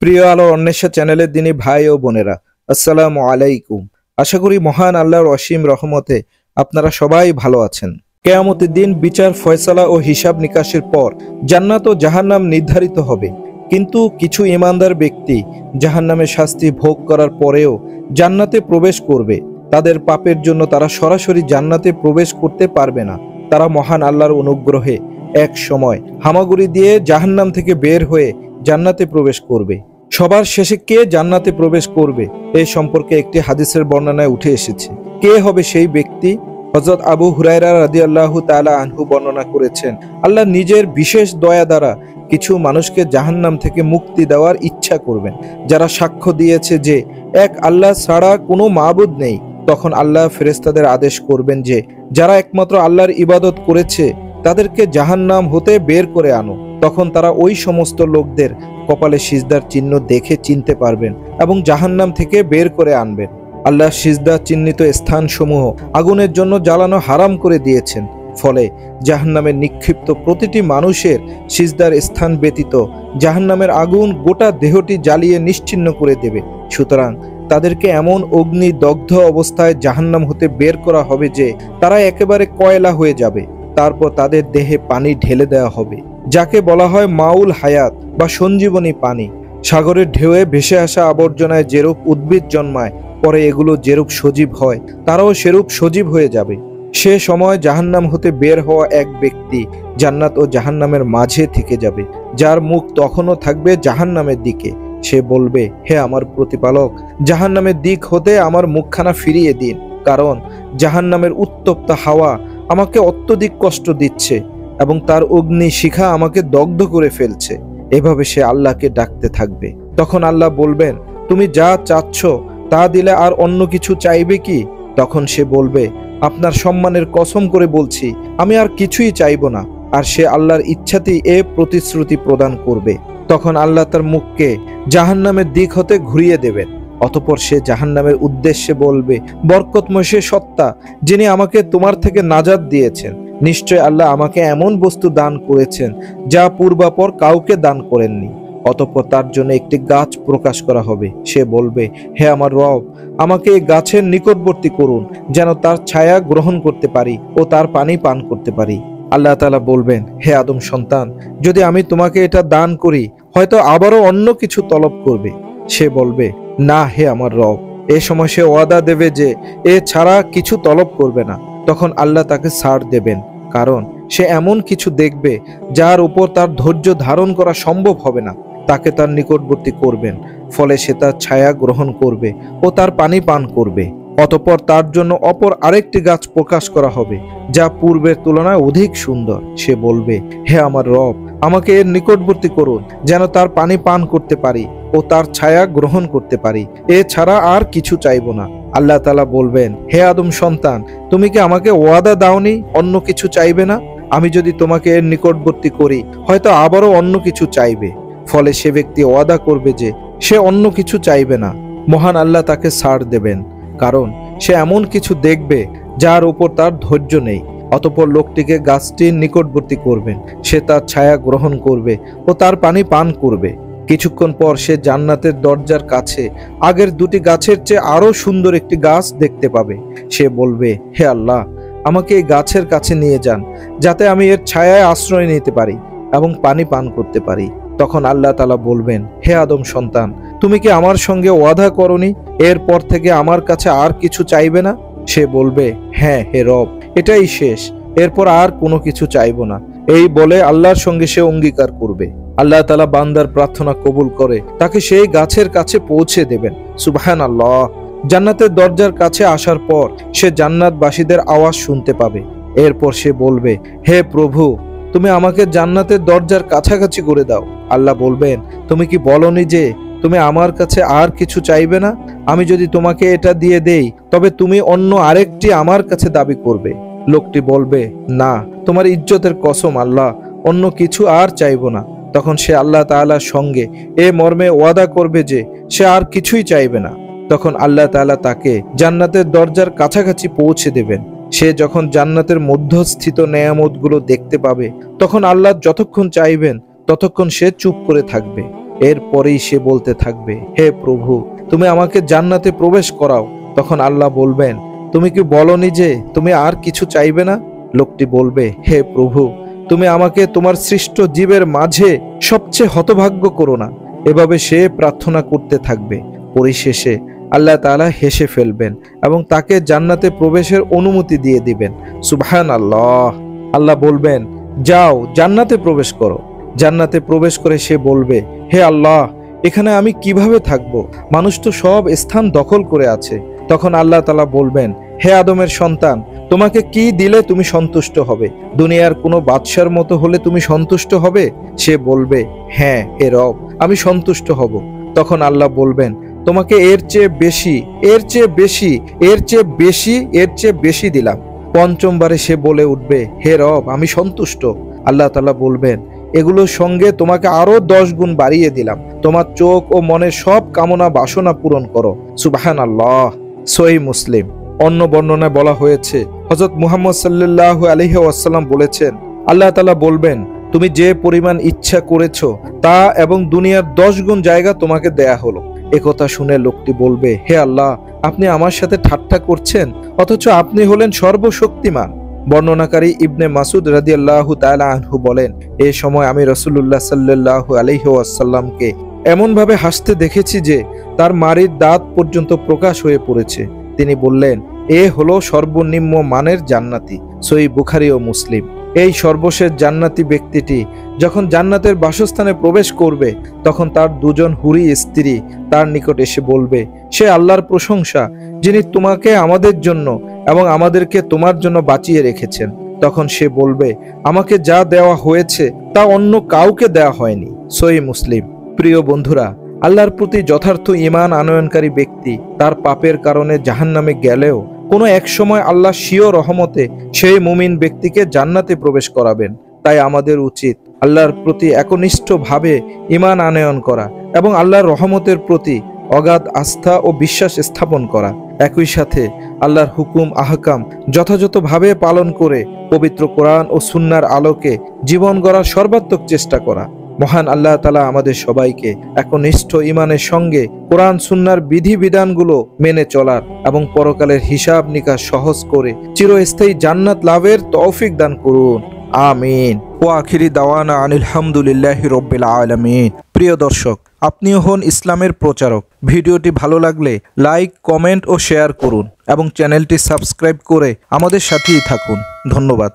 প্রিয় আলোর অন্বেষা চ্যানেলের দিনী ভাই ও বোনেরা, আসসালামু আলাইকুম। আশা করি মহান আল্লাহর অসীম রহমতে আপনারা সবাই ভালো আছেন। কিয়ামতের দিন বিচার, ফয়সালা ও হিসাব নিকাশের পর জান্নাত ও জাহান্নাম নির্ধারিত হবে। কিন্তু কিছু ঈমানদার ব্যক্তি জাহান্নামের শাস্তি ভোগ করার পরেও জান্নাতে প্রবেশ করবে। তাদের পাপের জন্য তারা সরাসরি জান্নাতে প্রবেশ করতে পারবে না। তারা মহান আল্লাহর অনুগ্রহে এক সময় হামাগুড়ি দিয়ে জাহান্নাম থেকে বের হয়ে জান্নাতে প্রবেশ করবে। সবার শেষে কে জান্নাতে প্রবেশ করবে এই সম্পর্কে একটি হাদিসের বর্ণনায় উঠে এসেছে। কে হবে সেই ব্যক্তি? হযরত আবু হুরায়রা রাদিয়াল্লাহু তাআলা আনহু বর্ণনা করেছেন, আল্লাহ নিজের বিশেষ দয়া দ্বারা কিছু মানুষকে জাহান্নাম থেকে মুক্তি দেওয়ার ইচ্ছা করবেন, যারা সাক্ষ্য দিয়েছে যে এক আল্লাহ ছাড়া কোনো মাবুদ নেই। তখন আল্লাহ ফেরেশতাদের আদেশ করবেন যে যারা একমাত্র আল্লাহর ইবাদত করেছে তাদেরকে জাহান্নাম হতে বের করে আনো। তখন তারা ওই সমস্ত লোকদের কপালে সিজদার চিহ্ন দেখে চিনতে পারবেন এবং জাহান্নাম থেকে বের করে আনবেন। আল্লাহ সিজদা চিহ্নিত স্থানসমূহ আগুনের জন্য জ্বালানো হারাম করে দিয়েছেন। ফলে জাহান্নামের নিক্ষিপ্ত প্রতিটি মানুষের সিজদার স্থান ব্যতীত জাহান্নামের আগুন গোটা দেহটি জ্বালিয়ে নিশ্চিহ্ন করে দেবে। সুতরাং তাদেরকে এমন অগ্নি দগ্ধ অবস্থায় জাহান্নাম হতে বের করা হবে যে তারা একেবারে কয়লা হয়ে যাবে। তারপর তাদের দেহে পানি ঢেলে দেওয়া হবে, যাকে বলা হয় মাউল হায়াত বা সঞ্জীবনী পানি। সাগরের ঢেউয়ে ভেসে আসা আবর্জনায় যেরূপ উদ্ভিদ জন্মায়, পরে এগুলো যেরূপ সজীব হয় তারাও সেরূপ সজীব হয়ে যাবে। সে সময় জাহান্নাম হতে বের হওয়া এক ব্যক্তি জান্নাত ও জাহান্নামের মাঝে থেকে যাবে, যার মুখ তখনও থাকবে জাহান্নামের দিকে। সে বলবে, হে আমার প্রতিপালক, জাহান্নামের দিক হতে আমার মুখখানা ফিরিয়ে দিন, কারণ জাহান্নামের উত্তপ্ত হাওয়া আমাকে অত্যধিক কষ্ট দিচ্ছে এবং তার অগ্নি শিখা আমাকে দগ্ধ করে ফেলছে। এভাবে সে আল্লাহকে ডাকতে থাকবে। তখন আল্লাহ বলবেন, তুমি যা চাচ্ছ তা দিলে আর অন্য কিছু চাইবে কি? তখন সে বলবে, আপনার সম্মানের কসম করে বলছি আমি আর কিছুই চাইব না। আর সে আল্লাহর ইচ্ছাতেই এ প্রতিশ্রুতি প্রদান করবে। তখন আল্লাহ তার মুখকে জাহান্নামের দিক হতে ঘুরিয়ে দেবেন। অতঃপর সে জাহান্নামের উদ্দেশ্যে বলবে, বরকতময় সে সত্তা যিনি আমাকে তোমার থেকে নাজাত দিয়েছেন। নিশ্চয় আল্লাহ আমাকে এমন বস্তু দান করেছেন যা পূর্বাপর কাউকে দান করেননি। অতঃপর তার জন্য একটি গাছ প্রকাশ করা হবে। সে বলবে, হে আমার রব, আমাকে এই গাছের নিকটবর্তী করুন, যেন তার ছায়া গ্রহণ করতে পারি ও তার পানি পান করতে পারি। আল্লাহ তাআলা বলবেন, হে আদম সন্তান, যদি আমি তোমাকে এটা দান করি হয়তো আবারও অন্য কিছু তলব করবে। সে বলবে, না হে আমার রব। এ সময় সে ওয়াদা দেবে যে এ ছাড়া কিছু তলব করবে না। তখন আল্লাহ তাকে ছাড় দেবেন, কারণ সে এমন কিছু দেখবে যার উপর তার ধৈর্য ধারণ করা সম্ভব হবে না। তাকে তার নিকটবর্তী করবেন, ফলে সে তার ছায়া গ্রহণ করবে ও তার পানি পান করবে। অতঃপর তার জন্য অপর আরেকটি গাছ প্রকাশ করা হবে, যা পূর্বের তুলনায় অধিক সুন্দর। সে বলবে, হে আমার রব, আমাকে এর নিকটবর্তী করুন, যেন তার পানি পান করতে পারি ও তার ছায়া গ্রহণ করতে পারি। এছাড়া আর কিছু চাইব না। আল্লাহ তাআলা বলবেন, হে আদম সন্তান, তুমি কি আমাকে ওয়াদা দাওনি অন্য কিছু চাইবে না? আমি যদি তোমাকে এর নিকটবর্তী করি হয়তো আবারও অন্য কিছু চাইবে। ফলে সে ব্যক্তি ওয়াদা করবে যে সে অন্য কিছু চাইবে না। মহান আল্লাহ তাকে ছাড় দেবেন, কারণ সে এমন কিছু দেখবে যার উপর তার ধৈর্য নেই। অতঃপর লোকটিকে গাছটির নিকটবর্তী করবেন, সে তার ছায়া গ্রহণ করবে ও তার পানি পান করবে। কিছুক্ষণ পর সে জান্নাতের দরজার কাছে আগের দুটি গাছের চেয়ে আরো সুন্দর একটি গাছ দেখতে পাবে। সে বলবে, হে আল্লাহ, আমাকে এই গাছের কাছে নিয়ে যান, যাতে আমি এর ছায়ায় আশ্রয় নিতে পারি এবং পানি পান করতে পারি। তখন আল্লাহ তাআলা বলবেন, হে আদম সন্তান, তুমি কি আমার সঙ্গে ওয়াদা করনি এরপর থেকে আমার কাছে আর কিছু চাইবে না? সে বলবে, হ্যাঁ হে রব, এটাই শেষ, এরপর আর কোনো কিছু চাইব না। এই বলে আল্লাহর সঙ্গে সে অঙ্গীকার করবে। আল্লাহ তাআলা বান্দার প্রার্থনা কবুল করে তাকে সেই গাছের কাছে পৌঁছে দেবেন। সুবহানাল্লাহ। জান্নাতের দরজার কাছে আসার পর সে জান্নাতবাসীদের আওয়াজ শুনতে পাবে। এরপর সে বলবে, হে প্রভু, তুমি আমাকে জান্নাতের দরজার কাছাকাছি করে দাও। আল্লাহ বলবেন, তুমি কি বলনি যে তুমি আমার কাছে আর কিছু চাইবে না? আমি যদি তোমাকে এটা দিয়ে দেই তবে তুমি অন্য আরেকটি আমার কাছে দাবি করবে। লোকটি বলবে, না, তোমার ইজ্জতের কসম আল্লাহ, অন্য কিছু আর চাইব না। তখন সে আল্লাহ তাআলার সঙ্গে এ মর্মে ওয়াদা করবে যে সে আর কিছুই চাইবে না। তখন আল্লাহ তাআলা তাকে জান্নাতের দরজার কাছাকাছি পৌঁছে দেবেন। সে যখন জান্নাতের মধ্যস্থিত নেয়ামতগুলো দেখতে পাবে তখন আল্লাহ যতক্ষণ চাইবেন ততক্ষণ সে চুপ করে থাকবে। এরপরেই সে বলতে থাকবে, হে প্রভু, তুমি আমাকে জান্নাতে প্রবেশ করাও। তখন আল্লাহ বলবেন, তুমি কি বলনি যে তুমি আর কিছু চাইবে না? লোকটি বলবে, হে প্রভু, তুমি আমাকে তোমার সৃষ্ট জীবের মাঝে সবচেয়ে হতভাগ্য করো না। এভাবে সে প্রার্থনা করতে থাকবে। পরিশেষে আল্লাহ তাআলা হেসে ফেলবেন এবং তাকে জান্নাতে প্রবেশের অনুমতি দিয়ে দিবেন। সুবহানাল্লাহ। আল্লাহ বলবেন, যাও জান্নাতে প্রবেশ করো। জান্নাতে প্রবেশ করে সে বলবে, হে আল্লাহ, এখানে আমি কিভাবে থাকব? মানুষ তো সব স্থান দখল করে আছে। তখন আল্লাহ তাআলা বলবেন, হে আদমের সন্তান, তোমাকে কি দিলে তুমি সন্তুষ্ট হবে? দুনিয়ার কোনো বাদশার মতো হলে তুমি সন্তুষ্ট হবে? সে বলবে, হ্যাঁ হে রব, আমি সন্তুষ্ট হব। তখন আল্লাহ বলবেন, তোমাকে এর চেয়ে বেশি, এর চেয়ে বেশি, এর চেয়ে বেশি, এর চেয়ে বেশি দিলাম। পঞ্চমবারে সে বলে উঠবে, হে রব, আমি সন্তুষ্ট। আল্লাহ তাআলা বলবেন, এগুলোর সঙ্গে তোমাকে আরো 10 গুণ বাড়িয়ে দিলাম। তোমার চোখ ও মনের সব কামনা বাসনা পূরণ করো। সুবহানাল্লাহ। সহিহ মুসলিম। অন্য বর্ণনায় বলা হয়েছে, হযরত মুহাম্মদ সাল্লাল্লাহু আলাইহি ওয়াসাল্লাম বলেছেন, আল্লাহ তাআলা বলবেন, তুমি যে পরিমাণ ইচ্ছা করেছো তা এবং দুনিয়ার 10 গুণ জায়গা তোমাকে দেয়া হলো। একথা শুনে লোকটি বলবে, হে আল্লাহ, আপনি আমার সাথে ঠাট্টা করছেন, অথচ আপনি হলেন সর্বশক্তিমান। বর্ণনাকারী ইবনে মাসুদ রাদিয়াল্লাহু তাআলা আনহু বলেন, এই সময় আমি রাসূলুল্লাহ সাল্লাল্লাহু আলাইহি ওয়াসাল্লামকে এমন ভাবে হাসতে দেখেছি যে তার মাড়ির দাঁত পর্যন্ত প্রকাশ হয়ে পড়েছে। তিনি বললেন, এ হলো সর্বনিম্ন মানের জান্নাতি। সহিহ বুখারী ও মুসলিম। এই সর্বশেষ জান্নাতি ব্যক্তিটি যখন জান্নাতের বাসস্থানে প্রবেশ করবে, তখন তার দুজন হুরি স্ত্রী তার নিকট এসে বলবে, সে আল্লাহর প্রশংসা, যিনি তোমাকে আমাদের জন্য এবং আমাদেরকে তোমার জন্য বাঁচিয়ে রেখেছেন। তখন সে বলবে, আমাকে যা দেওয়া হয়েছে তা অন্য কাউকে দেওয়া হয়নি। সহিহ মুসলিম। প্রিয় বন্ধুরা, আল্লাহর প্রতি যথার্থ ঈমান আনয়নকারী ব্যক্তি তার পাপের কারণে জাহান্নামে গেলেও কোনো এক সময় আল্লাহ স্বীয় রহমতে সেই মুমিন ব্যক্তিকে জান্নাতে প্রবেশ করাবেন। তাই আমাদের উচিত আল্লাহর প্রতি একনিষ্ঠভাবে ঈমান আনয়ন করা এবং আল্লাহর রহমতের প্রতি অগাধ আস্থা ও বিশ্বাস স্থাপন করা। একই সাথে আল্লাহর হুকুম আহকাম যথাযথভাবে পালন করে পবিত্র কোরআন ও সুন্নাহর আলোকে জীবন গড়ার সর্বাত্মক চেষ্টা করা। মহান আল্লাহ তাআলা আমাদের সবাইকে একনিষ্ঠ ঈমানের সঙ্গে কোরআন সুন্নাহর বিধিবিধানগুলো মেনে চলার এবং পরকালের হিসাব নিকাশ সহজ করে চিরস্থায়ী জান্নাত লাভের তৌফিক দান করুন। আমিন। ওয়া আখিরি দাওয়ানা আনিল হামদুলিল্লাহি রাব্বিল আলামিন। প্রিয় দর্শক, আপনিও হন ইসলামের প্রচারক। ভিডিওটি ভালো লাগলে লাইক, কমেন্ট ও শেয়ার করুন এবং চ্যানেলটি সাবস্ক্রাইব করে আমাদের সাথেই থাকুন। ধন্যবাদ।